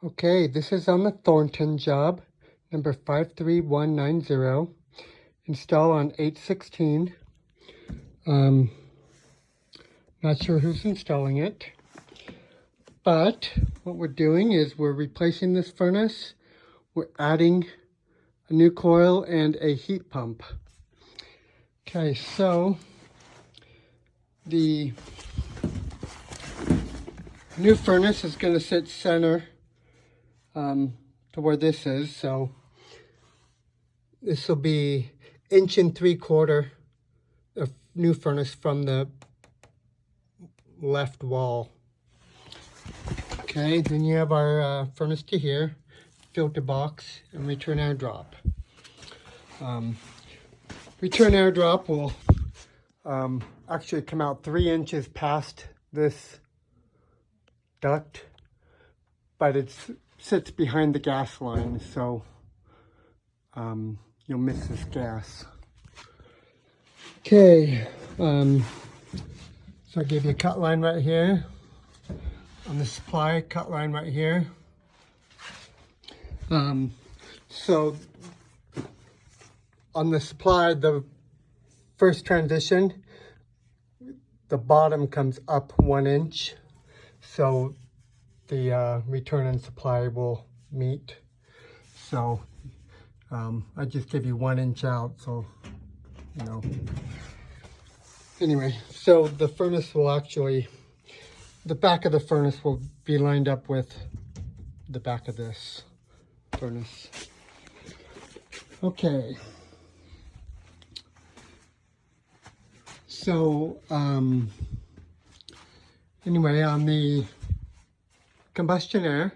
Okay, this is on the Thornton job, number 53190. Install on 8/16. Not sure who's installing it, but what we're doing is we're replacing this furnace. We're adding a new coil and a heat pump. Okay, so the new furnace is going to sit center to where this is, so this will be 1 3/4 inch of new furnace from the left wall. Okay, then you have our furnace to here, filter box, and return air drop. Return air drop will actually come out 3 inches past this duct, but it sits behind the gas line, so you'll miss this gas. Okay, so I gave you a cut line right here on the supply, cut line right here. So on the supply, the first transition, the bottom comes up 1 inch, so the return and supply will meet. So I just give you 1 inch out, so you know. Anyway, so the furnace will actually, the back of the furnace will be lined up with the back of this furnace. Okay. So anyway, on the combustion air,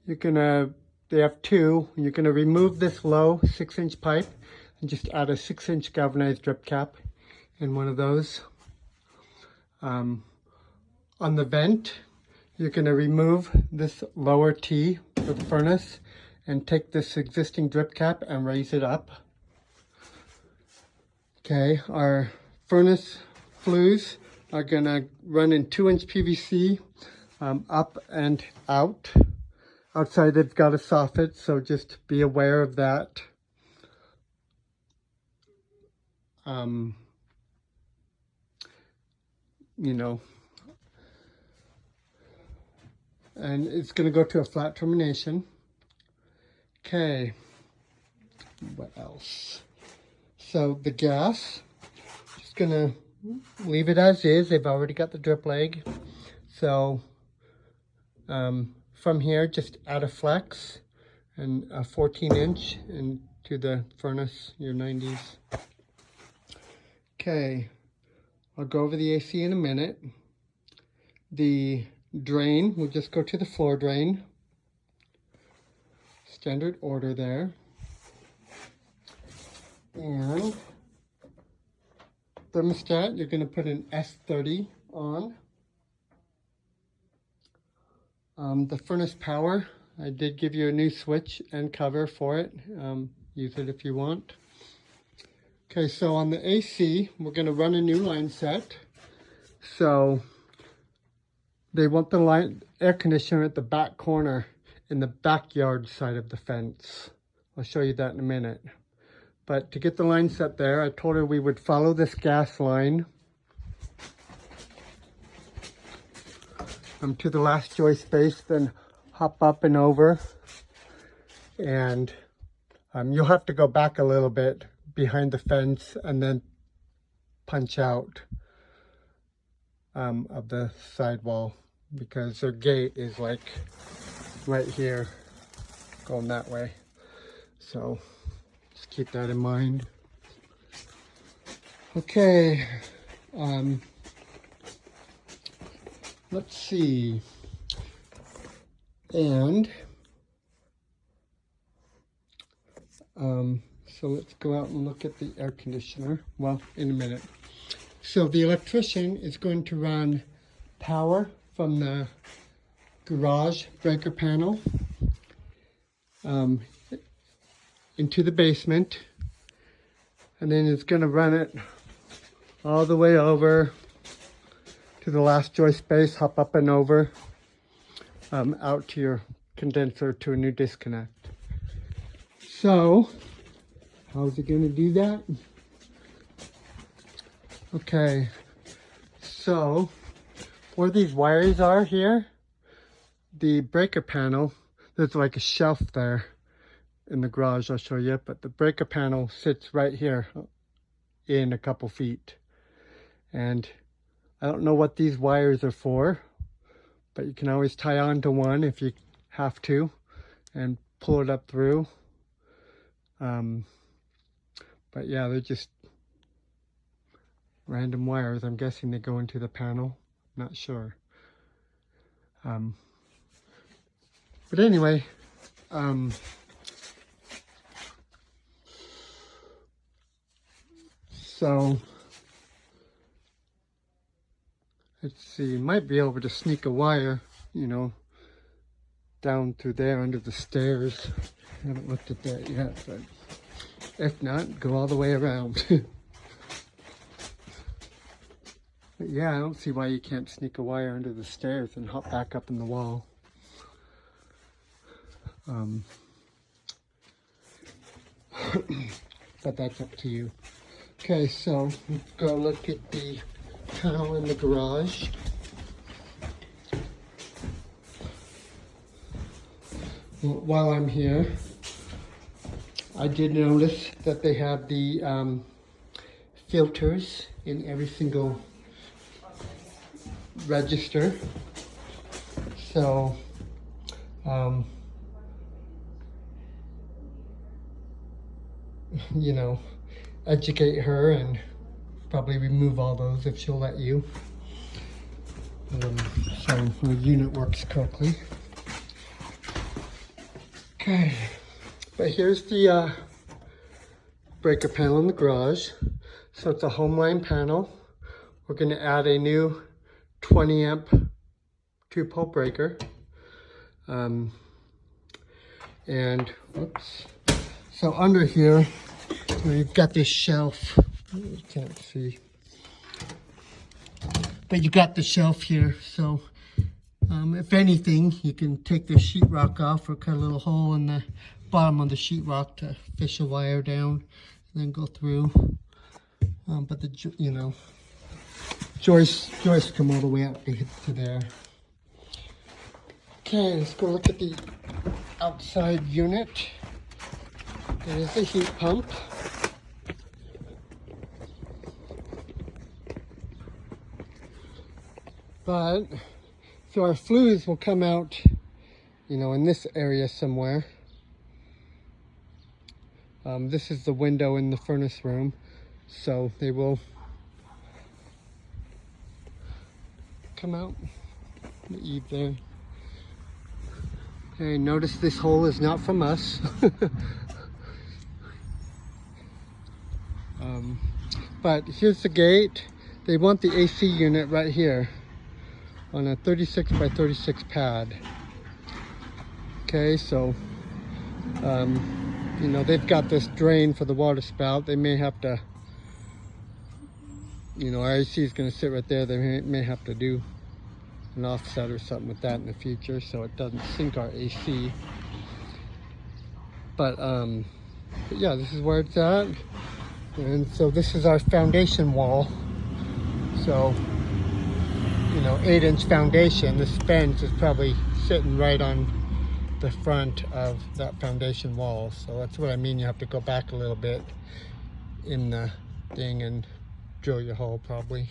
they have two. You're gonna remove this low 6-inch pipe and just add a 6-inch galvanized drip cap in one of those. On the vent, you're gonna remove this lower T for the furnace and take this existing drip cap and raise it up. Okay, our furnace flues are gonna run in 2-inch PVC up and out. Outside they've got a soffit, so just be aware of that. You know, and it's going to go to a flat termination. Okay, what else? So the gas, just going to leave it as is. They've already got the drip leg. So from here, just add a flex and a 14-inch into the furnace, your 90s. Okay, I'll go over the AC in a minute. The drain, we'll just go to the floor drain. Standard order there. And thermostat, you're going to put an S30 on. The furnace power, I did give you a new switch and cover for it. Use it if you want. Okay, so on the AC, we're going to run a new line set. So they want the air conditioner at the back corner in the backyard side of the fence. I'll show you that in a minute. But to get the line set there, I told her we would follow this gas line to the last joist space, then hop up and over. And you'll have to go back a little bit behind the fence and then punch out of the sidewall, because their gate is like right here going that way. So just keep that in mind. Okay, let's see. And so let's go out and look at the air conditioner. Well, in a minute. So the electrician is going to run power from the garage breaker panel into the basement, and then it's going to run it all the way over to the last joist space, hop up and over out to your condenser to a new disconnect. So, how's it going to do that? Okay, so where these wires are here, the breaker panel, there's like a shelf there in the garage, I'll show you, but the breaker panel sits right here in a couple feet. And I don't know what these wires are for, but you can always tie on to one if you have to and pull it up through. But yeah, they're just random wires. I'm guessing they go into the panel. Not sure. But anyway, so let's see, you might be able to sneak a wire, you know, down through there under the stairs. I haven't looked at that yet, but if not, go all the way around. But yeah, I don't see why you can't sneak a wire under the stairs and hop back up in the wall. But that's up to you. Okay, so let's go look at the panel in the garage. Well, while I'm here, I did notice that they have the filters in every single register. So, you know, educate her and probably remove all those if she'll let you. So the unit works correctly. Okay, but here's the breaker panel in the garage. So it's a home line panel. We're going to add a new 20 amp 2-pole breaker. And whoops. So under here, we've got this shelf. You can't see, but you got the shelf here. So if anything, you can take the sheetrock off or cut a little hole in the bottom of the sheetrock to fish a wire down and then go through. But the, you know, joists come all the way up to there. Okay, let's go look at the outside unit. There's a heat pump. But, so our flues will come out, you know, in this area somewhere. This is the window in the furnace room, so they will come out the eave there. Okay, notice this hole is not from us. But here's the gate. They want the AC unit right here on a 36 by 36 pad. Okay, so you know, they've got this drain for the water spout. They may have to, you know, our AC is going to sit right there. They may have to do an offset or something with that in the future so it doesn't sink our AC. But yeah, this is where it's at. And so this is our foundation wall. So, you know, 8-inch foundation. This fence is probably sitting right on the front of that foundation wall. So that's what I mean. You have to go back a little bit in the thing and drill your hole probably.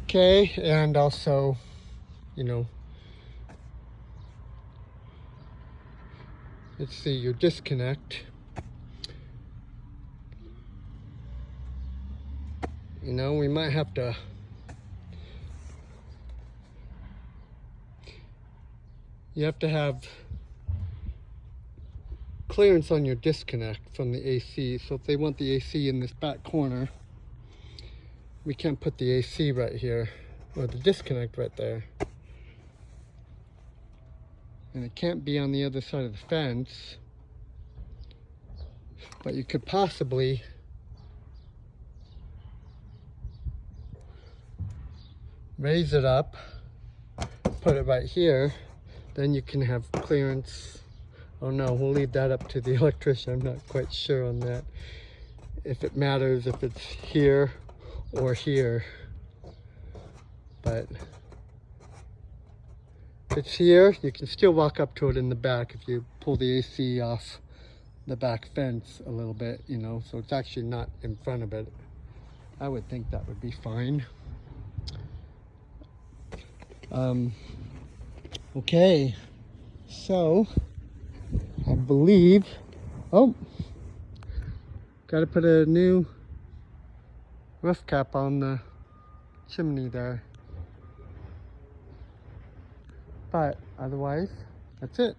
Okay, and also, you know, let's see, your disconnect. You know, we might have to you have to have clearance on your disconnect from the AC. So if they want the AC in this back corner, we can't put the AC right here or the disconnect right there. And it can't be on the other side of the fence. But you could possibly raise it up, put it right here, then you can have clearance. Oh no, we'll leave that up to the electrician. I'm not quite sure on that. If it matters if it's here or here. But if it's here, you can still walk up to it in the back if you pull the AC off the back fence a little bit, you know, so it's actually not in front of it. I would think that would be fine. Okay, so I believe, oh, got to put a new roof cap on the chimney there. But otherwise, that's it.